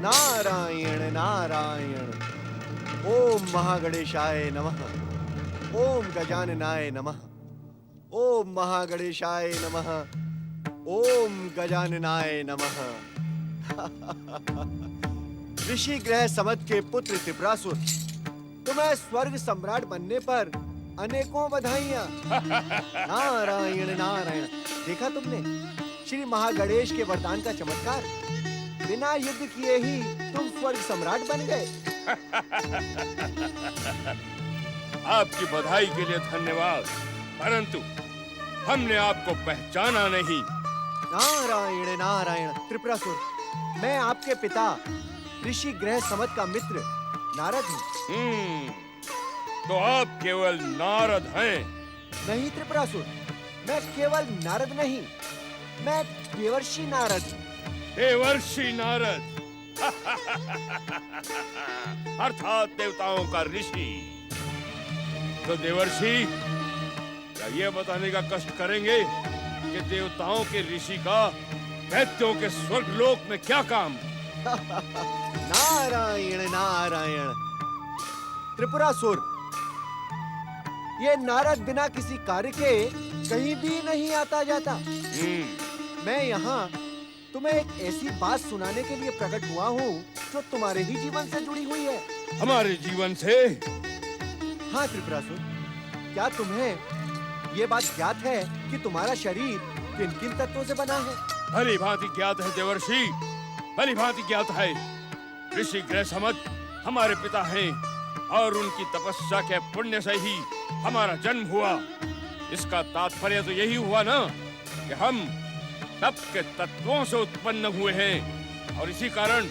नारायण नारायण। ओम महागणेशाय नमः। ओम गजाननाय नमः। ओम महागणेशाय नमः। ओम गजाननाय नमः। ऋषि ग्रह समद के पुत्र त्रिपुरासुर, तुम्हें स्वर्ग सम्राट बनने पर अनेकों बधाइयां। नारायण नारायण। देखा तुमने श्री महागणेश के वरदान का चमत्कार? बिना युद्ध किए ही तुम स्वर्ग सम्राट बन गए। आपकी बधाई के लिए धन्यवाद, परंतु हमने आपको पहचाना नहीं। नारायण नारायण। त्रिपुरासुर, मैं आपके पिता ऋषि ग्रह समद का मित्र नारद हूँ। तो आप केवल नारद हैं? नहीं त्रिपुरासुर, मैं केवल नारद नहीं, मैं देवर्षि नारद। देवर्षि नारद अर्थात देवताओं का ऋषि। तो देवर्षि, क्या ये बताने का कष्ट करेंगे कि देवताओं के ऋषि का दैत्यों के स्वर्गलोक में क्या काम? नारायण नारायण। त्रिपुरासुर, ये नारद बिना किसी कार्य के कहीं भी नहीं आता जाता। मैं यहाँ तुम्हें एक ऐसी बात सुनाने के लिए प्रकट हुआ हूँ जो तुम्हारे ही जीवन से जुड़ी हुई है। हमारे जीवन से? हाँ त्रिपुरासुर, क्या तुम्हें ये बात ज्ञात है कि तुम्हारा शरीर किन किन तत्वों से बना है? भली भांति ज्ञात है देवर्षि, भली भांति ज्ञात है। ऋषि ग्रह समद हमारे पिता हैं और उनकी तपस्या के पुण्य से ही हमारा जन्म हुआ। इसका तात्पर्य तो यही हुआ ना कि हम तप के तत्वों से उत्पन्न हुए हैं और इसी कारण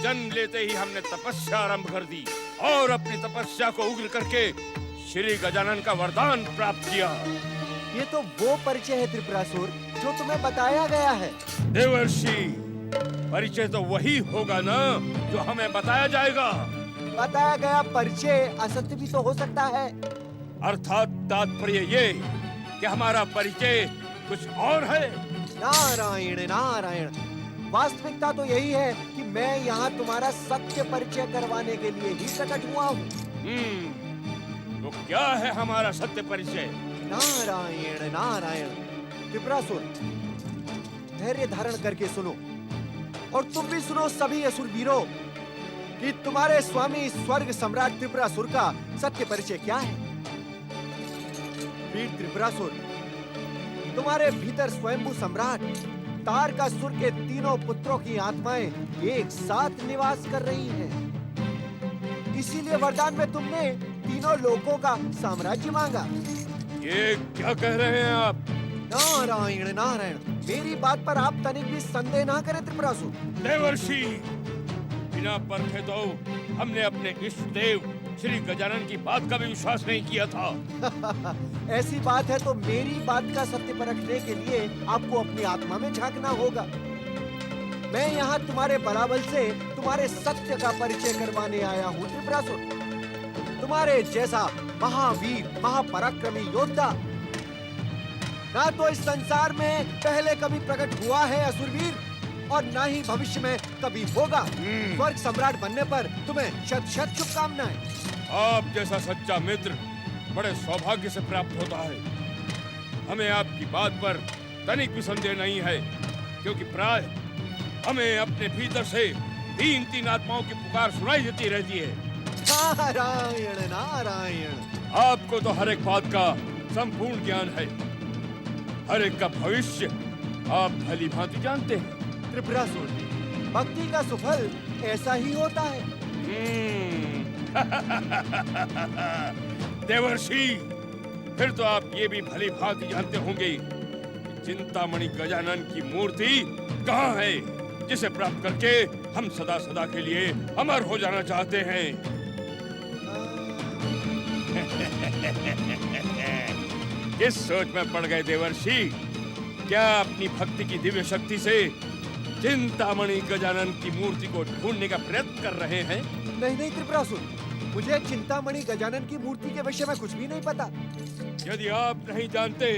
जन्म लेते ही हमने तपस्या आरंभ कर दी और अपनी तपस्या को उग्र करके श्री गजानन का वरदान प्राप्त किया। ये तो वो परिचय है त्रिपुरासुर जो तुम्हें बताया गया है। देवर्षि, परिचय तो वही होगा ना जो हमें बताया जाएगा। बताया गया परिचय असत्य भी तो हो सकता है। अर्थात तात्पर्य ये कि हमारा परिचय कुछ और है। नारायण नारायण। वास्तविकता तो यही है कि मैं यहाँ तुम्हारा सत्य परिचय करवाने के लिए ही प्रकट हुआ हूँ। तो क्या है हमारा सत्य परिचय? नारायण नारायण। त्रिपुरासुर, धैर्य धारण करके सुनो और तुम भी सुनो सभी असुरवीरों कि तुम्हारे स्वामी स्वर्ग सम्राट त्रिपुरासुर का सत्य परिचय क्या है। वीर त्रिपुरासुर, तुम्हारे भीतर स्वयंभू सम्राट तारकासुर के तीनों पुत्रों की आत्माएं एक साथ निवास कर रही हैं। इसीलिए वरदान में तुमने तीनों लोकों का साम्राज्य मांगा। ये क्या कह रहे हैं आप? नारायण नारायण। मेरी बात पर आप तनिक भी संदेह ना करें त्रिपुरासुर। देवर्षि, बिना परखे तो हमने अपने इष्ट देव श्री गजानन की बात का भी विश्वास नहीं किया था। ऐसी बात है तो मेरी बात का सत्य परखने के लिए आपको अपनी आत्मा में झांकना होगा। मैं यहाँ तुम्हारे बलाबल से तुम्हारे सत्य का परिचय करवाने आया हूँ त्रिपुरासुर। तुम्हारे जैसा महावीर महापराक्रमी योद्धा ना तो इस संसार में पहले कभी प्रकट हुआ है असुरवीर, और ना ही भविष्य में कभी होगा। स्वर्ग सम्राट बनने पर तुम्हें शत शत शुभकामनाएं। आप जैसा सच्चा मित्र बड़े सौभाग्य से प्राप्त होता है। हमें आपकी बात पर तनिक भी संदेह नहीं है, क्योंकि प्राय हमें अपने भीतर से तीन तीन आत्माओं की पुकार सुनाई देती रहती है। नारायण नारायण। आपको तो हर एक बात का संपूर्ण ज्ञान है, हर एक का भविष्य आप भली भांति जानते हैं। त्रिपुरासुर, भक्ति का सुफल ऐसा ही होता है। देवर्षि, फिर तो आप ये भी भली भांति जानते होंगे कि चिंतामणि गजानन की मूर्ति कहाँ है, जिसे प्राप्त करके हम सदा सदा के लिए अमर हो जाना चाहते हैं। किस सोच में पड़ गए देवर्षि? क्या अपनी भक्ति की दिव्य शक्ति से चिंतामणि गजानन की मूर्ति को ढूंढने का प्रयत्न कर रहे हैं? नहीं नहीं त्रिपुरासुर, मुझे चिंतामणि गजानन की मूर्ति के विषय में कुछ भी नहीं पता। यदि आप नहीं जानते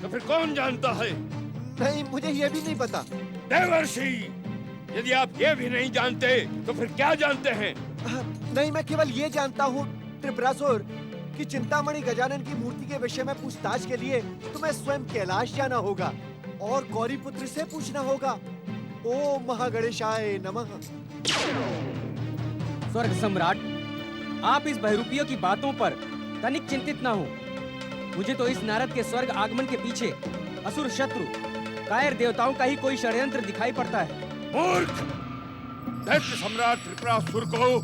तो फिर कौन जानता है? नहीं, मुझे ये भी नहीं पता। देवर्षि, यदि आप ये भी नहीं जानते तो फिर क्या जानते हैं? नहीं, मैं केवल ये जानता हूँ त्रिपुरासुर कि चिंतामणि गजानन की मूर्ति के विषय में पूछताछ के लिए तुम्हें स्वयं कैलाश जाना होगा और गौरीपुत्र से पूछना होगा। ओम महागणेशाय नमः। स्वर्ग सम्राट, आप इस बहरूपियों की बातों पर तनिक चिंतित न हो। मुझे तो इस नारद के स्वर्ग आगमन के पीछे असुर शत्रु कायर देवताओं का ही कोई षड्यंत्र दिखाई पड़ता है। मूर्ख! दैत्य सम्राट त्रिपुरासुर को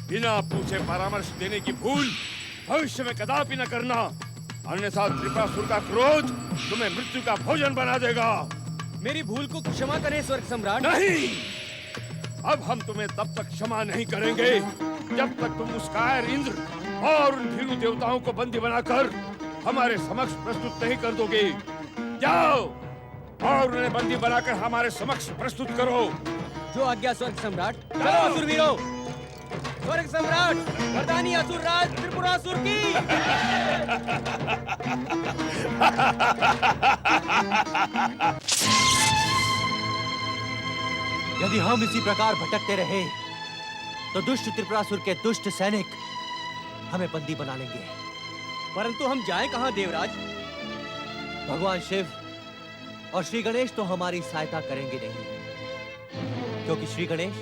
बिना पूछे परामर्श देने की भूल भविष्य में कदापि न करना, अन्यथा त्रिपुरासुर का क्रोध तुम्हें मृत्यु का भोजन बना देगा। मेरी भूल को क्षमा करें स्वर्ग सम्राट। नहीं, अब हम तुम्हें तब तक क्षमा नहीं करेंगे जब तक तुम उस कायर इंद्र और उन भीरू देवताओं को बंदी बनाकर हमारे समक्ष प्रस्तुत नहीं कर दोगे। जाओ और उन्हें बंदी बनाकर हमारे समक्ष प्रस्तुत करो। जो आज्ञा स्वर्ग सम्राट। चलो असुरवीरों, स्वर्ग सम्राट वरदानी असुर राज त्रिपुरासुर की। यदि हम इसी प्रकार भटकते रहे तो दुष्ट त्रिपुरासुर के दुष्ट सैनिक हमें बंदी बना लेंगे। परंतु हम जाएं कहां देवराज? भगवान शिव और श्री गणेश तो हमारी सहायता करेंगे नहीं, क्योंकि श्री गणेश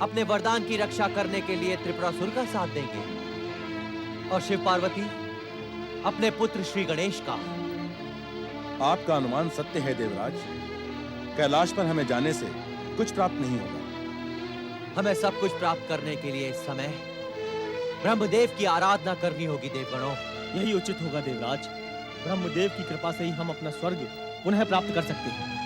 अपने वरदान की रक्षा करने के लिए त्रिपुरासुर का साथ देंगे और शिव पार्वती अपने पुत्र श्री गणेश का। आपका अनुमान सत्य है देवराज। कैलाश पर हमें जाने से कुछ प्राप्त नहीं होगा। हमें सब कुछ प्राप्त करने के लिए इस समय ब्रह्मदेव की आराधना करनी होगी देवगणों। यही उचित होगा देवराज। ब्रह्मदेव की कृपा से ही हम अपना स्वर्ग पुनः प्राप्त कर सकते हैं।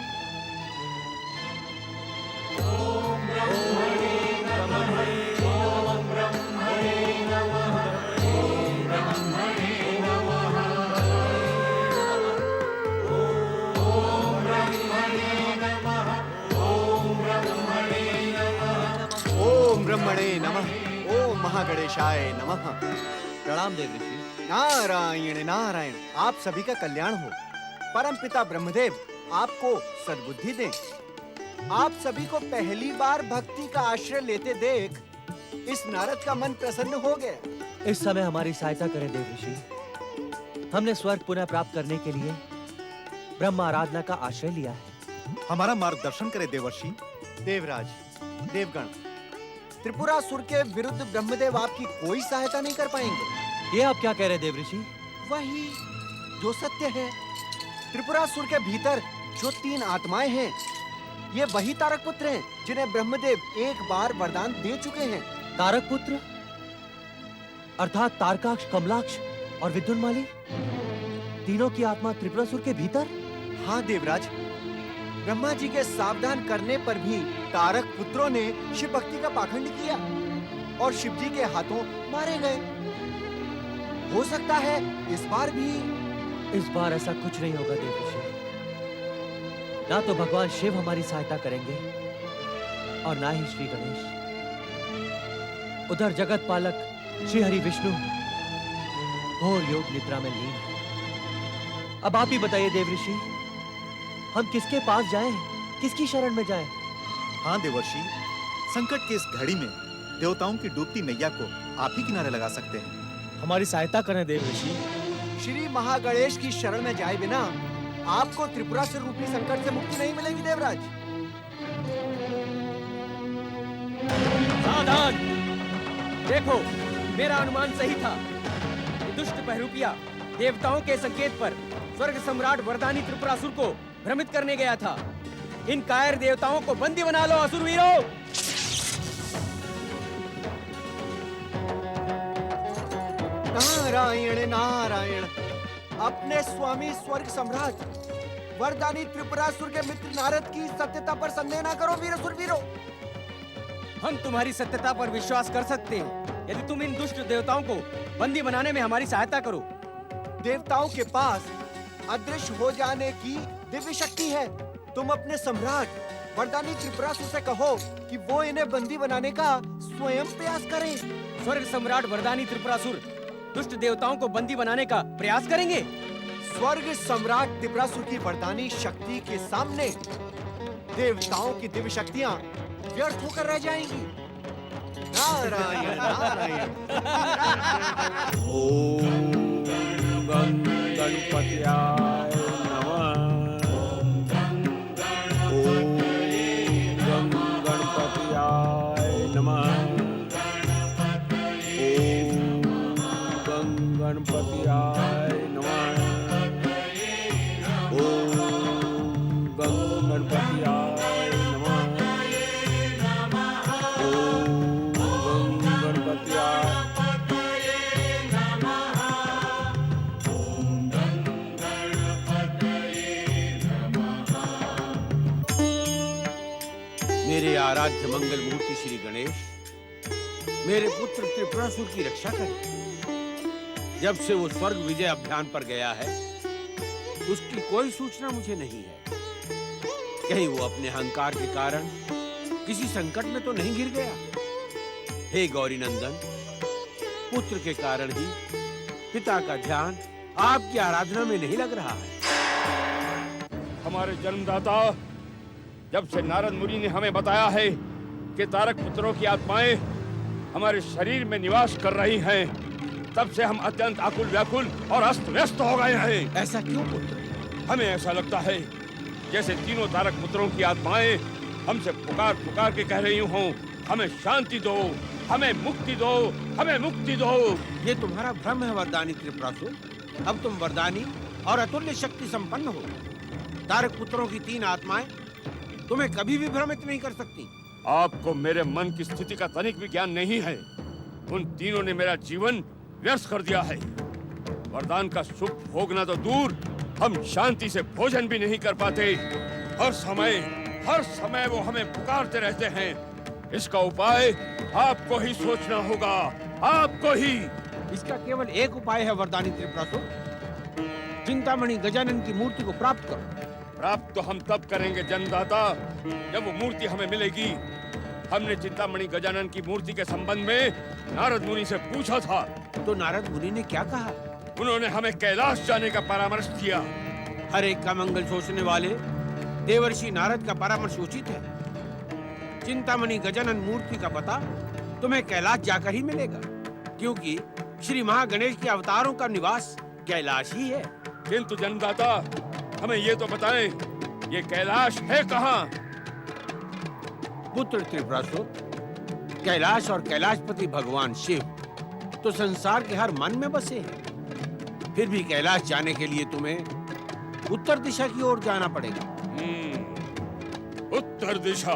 ओम ब्रह्मणे नमः। ओम महागणेशाय नमः। प्रणाम देव ऋषि। नारायण नारायण, आप सभी का कल्याण हो। परमपिता ब्रह्मदेव आपको सद्बुद्धि दें। आप सभी को पहली बार भक्ति का आश्रय लेते देख इस नारद का मन प्रसन्न हो गया। इस समय हमारी सहायता करें देव ऋषि। हमने स्वर्ग पुनः प्राप्त करने के लिए ब्रह्म आराधना का आश्रय लिया है। हमारा मार्गदर्शन करे देवर्षि। देवराज, देवगण, त्रिपुरासुर के विरुद्ध ब्रह्मदेव आपकी कोई सहायता नहीं कर पाएंगे। ये आप क्या कह रहे देव ऋषि? वही जो सत्य है। त्रिपुरासुर के भीतर जो 3 आत्माएं हैं, ये वही तारक पुत्र हैं जिन्हें ब्रह्मदेव एक बार वरदान दे चुके हैं। तारक पुत्र अर्थात तारकाक्ष, कमलाक्ष और विद्युन्माली, तीनों की आत्मा त्रिपुरासुर के भीतर? हाँ देवराज, ब्रह्मा जी के सावधान करने पर भी तारक पुत्रों ने शिव भक्ति का पाखंड किया और शिव जी के हाथों मारे गए। हो सकता है इस बार भी। इस बार ऐसा कुछ नहीं होगा देव ऋषि। ना तो भगवान शिव हमारी सहायता करेंगे और ना ही श्री गणेश। उधर जगत पालक श्री हरि विष्णु घोर योग निद्रा में लीन है। अब आप ही बताइए देव ऋषि, हम किसके पास जाएं? किसकी शरण में जाएं? हाँ देवर्षि, संकट की इस घड़ी में देवताओं की डूबती नैया को आप ही किनारे लगा सकते हैं। हमारी सहायता करें देव ऋषि। श्री महागणेश की शरण में जाए बिना आपको त्रिपुरासुर रूपी संकट से मुक्ति नहीं मिलेगी देवराज। सावधान! देखो, मेरा अनुमान सही था। ये दुष्ट बहरूपिया देवताओं के संकेत पर स्वर्ग सम्राट वरदानी त्रिपुरासुर को भ्रमित करने गया था। इन कायर देवताओं को बंदी बना लो असुरवीरों। नारायण नारायण, अपने स्वामी स्वर्ग सम्राट वरदानी त्रिपुरासुर के मित्र नारद की सत्यता पर संदेह न करो वीर असुरवीरों। हम तुम्हारी सत्यता पर विश्वास कर सकते हैं यदि तुम इन दुष्ट देवताओं को बंदी बनाने में हमारी सहायता करो। देवताओं के पास अदृश्य हो जाने की दिव्य शक्ति है। तुम अपने सम्राट वरदानी त्रिपुरासुर से कहो कि वो इन्हें बंदी बनाने का स्वयं प्रयास करें। स्वर्ग सम्राट वरदानी त्रिपुरासुर दुष्ट देवताओं को बंदी बनाने का प्रयास करेंगे। स्वर्ग सम्राट त्रिपुरासुर की वरदानी शक्ति के सामने देवताओं की दिव्य शक्तियां व्यर्थ होकर रह जाएंगी। नारायण नारायण। ओम गं गणपत्याय नमः। ओम गं गणपत्याय नमः। ओम गं गणपत्याय नमः। ओम गं गणपत्याय नमः। ओम गं गणपत्याय मेरे आराध्य मंगल मूर्ति श्री गणेश मेरे पुत्र त्रिपुरासुर की रक्षा करें। जब से वो स्वर्ग विजय अभियान पर गया है उसकी कोई सूचना मुझे नहीं है। कहीं वो अपने अहंकार के कारण किसी संकट में तो नहीं गिर गया। हे गौरी नंदन, पुत्र के कारण ही पिता का ध्यान आपकी आराधना में नहीं लग रहा है। हमारे जन्मदाता, जब से नारद मुनि ने हमें बताया है कि तारक पुत्रों की आत्माएं हमारे शरीर में निवास कर रही हैं, तब से हम अत्यंत आकुल व्याकुल और अस्त व्यस्त हो गए हैं। ऐसा क्यों पुत्र? हमें ऐसा लगता है जैसे तीनों तारक पुत्रों की आत्माएं हमसे पुकार पुकार के कह रही हों, हमें शांति दो, हमें मुक्ति दो, हमें मुक्ति दो। ये तुम्हारा भ्रम है वरदानी त्रिपुरासुर। अब तुम वरदानी और अतुल्य शक्ति संपन्न हो। तारक पुत्रों की तीन आत्माएं तुम्हें कभी भी भ्रमित नहीं कर सकती। आपको मेरे मन की स्थिति का तनिक भी ज्ञान नहीं है। उन तीनों ने मेरा जीवन व्यर्थ कर दिया है। वरदान का सुख भोगना तो दूर, हम शांति से भोजन भी नहीं कर पाते। हर समय वो हमें पुकारते रहते हैं। इसका उपाय आपको ही सोचना होगा, आपको ही। इसका केवल एक उपाय है वरदानी त्रिपुरासुर। चिंतामणि गजानन की मूर्ति को प्राप्त करो। प्राप्त तो हम तब करेंगे जन्मदाता, जब वो मूर्ति हमें मिलेगी। हमने चिंतामणि गजानन की मूर्ति के संबंध में नारद मुनि से पूछा था। तो नारद मुनि ने क्या कहा? उन्होंने हमें कैलाश जाने का परामर्श दिया। हर एक का मंगल सोचने वाले देवर्षि नारद का परामर्श उचित है। चिंतामणि गजानन मूर्ति का पता तुम्हें कैलाश जाकर ही मिलेगा, क्योंकि श्री महागणेश के अवतारों का निवास कैलाश ही है। किंतु जन्मदाता, हमें ये तो बताएं, ये कैलाश है कहाँ? पुत्र त्रिपुरासुर, कैलाश और कैलाशपति भगवान शिव तो संसार के हर मन में बसे हैं। फिर भी कैलाश जाने के लिए तुम्हें उत्तर दिशा की ओर जाना पड़ेगा। उत्तर दिशा।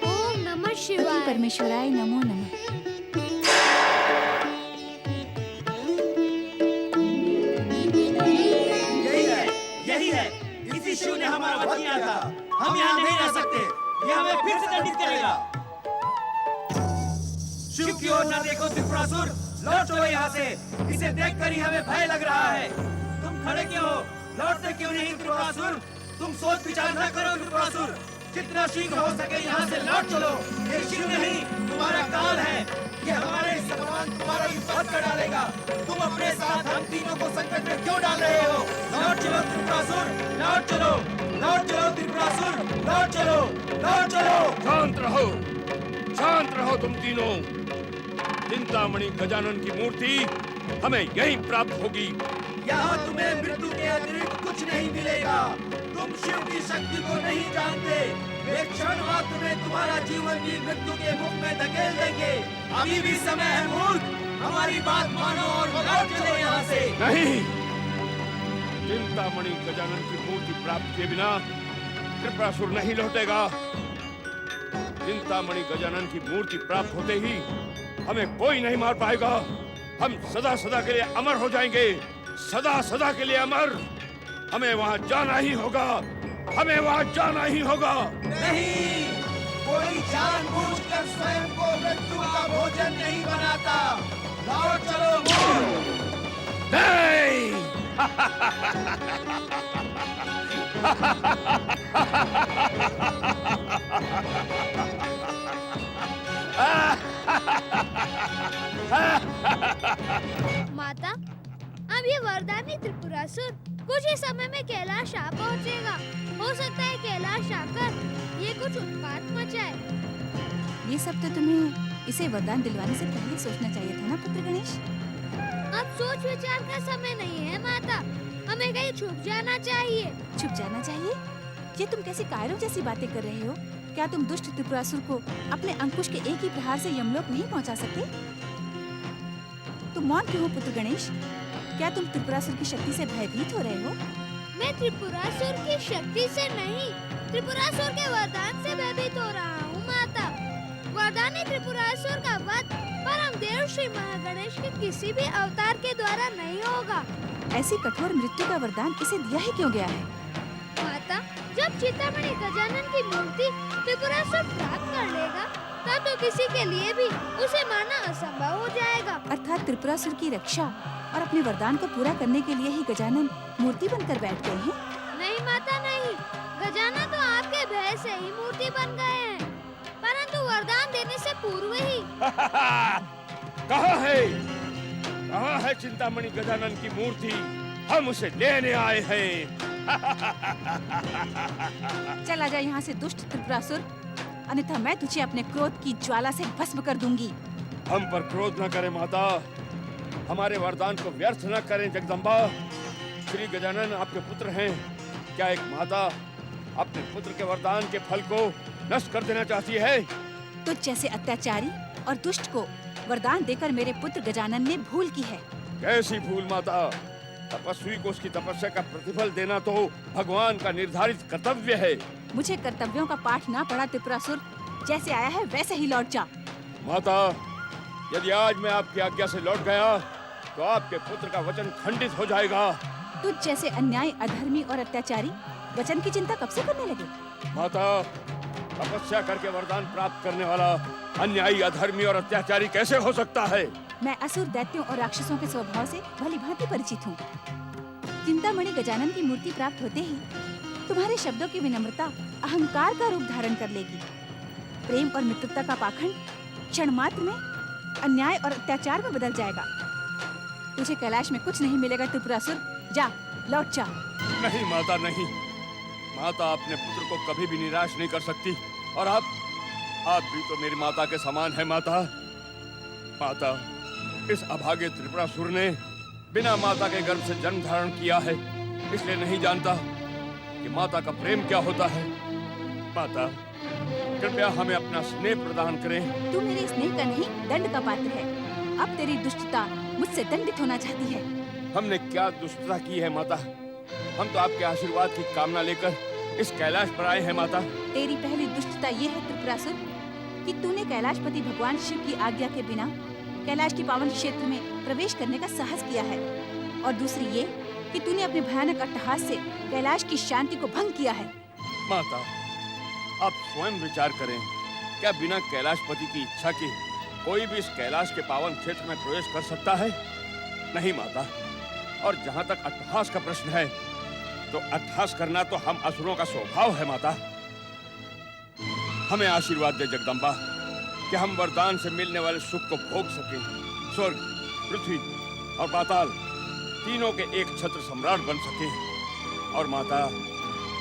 ओम नमः शिवाय। परमेश्वराय नमो नमः। यही है। इसी शिव ने हमारा वध किया था। हम यहाँ नहीं रह सकते। ये हमें फिर से दंडित करेगा। शिव की ओर न देखो त्रिपुरासुर, लौट चलो यहाँ से। इसे देखकर ही हमें भय लग रहा है। तुम खड़े क्यों हो? लौटते क्यों नहीं त्रिपुरासुर? तुम सोच विचार न करो त्रिपुरासुर। जितना शीघ्र हो सके यहाँ से लौट चलो। ये शिव नहीं, तुम्हारा काल है। ये हमारे भगवान तुम्हारा वध कर डालेगा। तुम अपने साथ हम तीनों को संकट में क्यों डाल रहे हो? लौट चलो त्रिपुरासुर, लौट चलो, लौट चलो त्रिपुरासुर, लौट चलो, लौट चलो। शांत रहो तुम तीनों। चिंतामणि गजानन की मूर्ति हमें यहीं प्राप्त होगी। यहाँ तुम्हें मृत्यु के अतिरिक्त कुछ नहीं मिलेगा। तुम शिव की शक्ति को नहीं जानते। एक क्षण मात्र में तुम्हारा जीवन भी मृत्यु के मुख में धकेल देंगे। अभी भी समय है मूर्ख, हमारी बात मानो और लौट चलो यहाँ से। नहीं, चिंतामणि गजानन की मूर्ति प्राप्त किए बिना त्रिपुरासुर नहीं लौटेगा। चिंतामणि गजानन की मूर्ति प्राप्त होते ही हमें कोई नहीं मार पाएगा। हम सदा सदा के लिए अमर हो जाएंगे, सदा सदा के लिए अमर। हमें वहाँ जाना ही होगा, हमें वहाँ जाना ही होगा। नहीं, कोई जानबूझकर स्वयं को मृत्यु का भोजन नहीं बनाता। लौट चलो मूर्ख। नहीं। अब ये वरदानी त्रिपुरासुर कुछ ही समय में कैलाश आ पहुंचेगा। हो सकता है कैलाश आकर ये कुछ उत्पात मचाए। ये सब तो तुम्हें इसे वरदान दिलवाने से पहले सोचना चाहिए था ना पुत्र गणेश। अब सोच विचार का समय नहीं है माता, हमें कहीं छुप जाना चाहिए। छुप जाना चाहिए? ये तुम कैसी कायरों जैसी बातें कर रहे हो? क्या तुम दुष्ट त्रिपुरासुर को अपने अंकुश के एक ही प्रहार से यमलोक नहीं पहुंचा सकते? तुम मौन क्यों हो पुत्र गणेश? क्या तुम त्रिपुरासुर की शक्ति से भयभीत हो रहे हो? मैं त्रिपुरासुर की शक्ति से नहीं, त्रिपुरासुर के वरदान से भयभीत हो रहा हूँ माता। वरदानी त्रिपुरासुर का वध परम देव श्री महागणेश के किसी भी अवतार के द्वारा नहीं होगा। ऐसी कठोर मृत्यु का वरदान इसे दिया ही क्यों गया है? माता, जब चिंतामणि गजानन की मूर्ति त्रिपुरासुर प्राप्त कर लेगा, तब तो किसी के लिए भी उसे मारना असंभव हो जाएगा। अर्थात त्रिपुरासुर की रक्षा और अपने वरदान को पूरा करने के लिए ही गजानन मूर्ति बनकर बैठ गए हैं? नहीं माता नहीं, गजानन तो आपके भय से ही मूर्ति बन गए हैं, परंतु वरदान देने से पूर्व ही। कहाँ है चिंतामणि गजानन की मूर्ति? हम उसे लेने आए हैं। चला जा यहाँ से दुष्ट त्रिपुरासुर, अन्यथा मैं तुझे अपने क्रोध की ज्वाला से भस्म कर दूंगी। हम पर क्रोध न करें माता, हमारे वरदान को व्यर्थ न करें जगदम्बा। श्री गजानन आपके पुत्र हैं, क्या एक माता अपने पुत्र के वरदान के फल को नष्ट कर देना चाहती है? तुझ जैसे अत्याचारी और दुष्ट को वरदान देकर मेरे पुत्र गजानन ने भूल की है। कैसी भूल माता? तपस्वी को उसकी तपस्या का प्रतिफल देना तो भगवान का निर्धारित कर्तव्य है। मुझे कर्तव्यों का पाठ ना पढ़ा त्रिपुरासुर, जैसे आया है वैसे ही लौट जा। माता, यदि आज मैं आपकी आज्ञा से लौट गया तो आपके पुत्र का वचन खंडित हो जाएगा। तुझ जैसे अन्याय, अधर्मी और अत्याचारी वचन की चिंता कब से करने लगे? माता, तपस्या करके वरदान प्राप्त करने वाला अन्यायी, अधर्मी और अत्याचारी कैसे हो सकता है? मैं असुर, दैत्यों और राक्षसों के स्वभाव से भलीभांति परिचित हूँ। चिंतामणि गजानन की मूर्ति प्राप्त होते ही तुम्हारे शब्दों की विनम्रता अहंकार का रूप धारण कर लेगी। प्रेम और मित्रता का पाखंड क्षण मात्र में अन्याय और अत्याचार में बदल जाएगा। तुझे कैलाश में कुछ नहीं मिलेगा त्रिपुरासुर, जा लौट जा। नहीं माता नहीं, माता अपने पुत्र को कभी भी निराश नहीं कर सकती, और आप भी तो मेरी माता के समान है माता। माता, इस अभागे त्रिपुरासुर ने बिना माता के गर्भ से जन्म धारण किया है, इसलिए नहीं जानता कि माता का प्रेम क्या होता है। माता, कृपया हमें अपना स्नेह प्रदान करें। तू मेरे स्नेह का नहीं, दंड का पात्र है। अब तेरी दुष्टता मुझसे दंडित होना चाहती है। हमने क्या दुष्टता की है माता? हम तो आपके आशीर्वाद की कामना लेकर इस कैलाश पर आए हैं माता। तेरी पहली दुष्टता ये है त्रिपुरासुर कि तूने कैलाशपति भगवान शिव की आज्ञा के बिना कैलाश के पावन क्षेत्र में प्रवेश करने का साहस किया है, और दूसरी ये कि तूने अपने भयानक अट्टहास से कैलाश की शांति को भंग किया है। माता, आप स्वयं विचार करें, क्या बिना कैलाशपति की इच्छा के कोई भी इस कैलाश के पावन क्षेत्र में प्रवेश कर सकता है? नहीं माता, और जहाँ तक अट्टहास का प्रश्न है, तो अट्टहास करना तो हम असुरों का स्वभाव है माता। हमें आशीर्वाद दे जगदम्बा कि हम वरदान से मिलने वाले सुख को भोग सकें। स्वर्ग, पृथ्वी और पाताल तीनों के एक छत्र सम्राट बन सकें। और माता,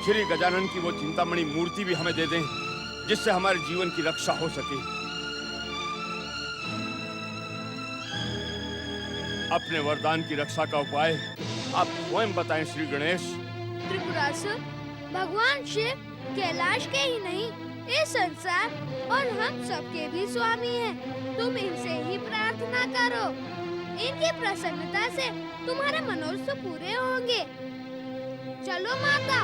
श्री गजानन की वो चिंतामणि मूर्ति भी हमें दे दें, जिससे हमारे जीवन की रक्षा हो सके। अपने वरदान की रक्षा का उपाय आप स्वयं बताएं श्री गणेश। त्रिपुरासुर, भगवान शिव कैलाश के ही नहीं, इस संसार और हम सबके भी स्वामी हैं। तुम इनसे ही प्रार्थना करो, इनकी प्रसन्नता से तुम्हारे मनोरथ पूरे होंगे। चलो माता।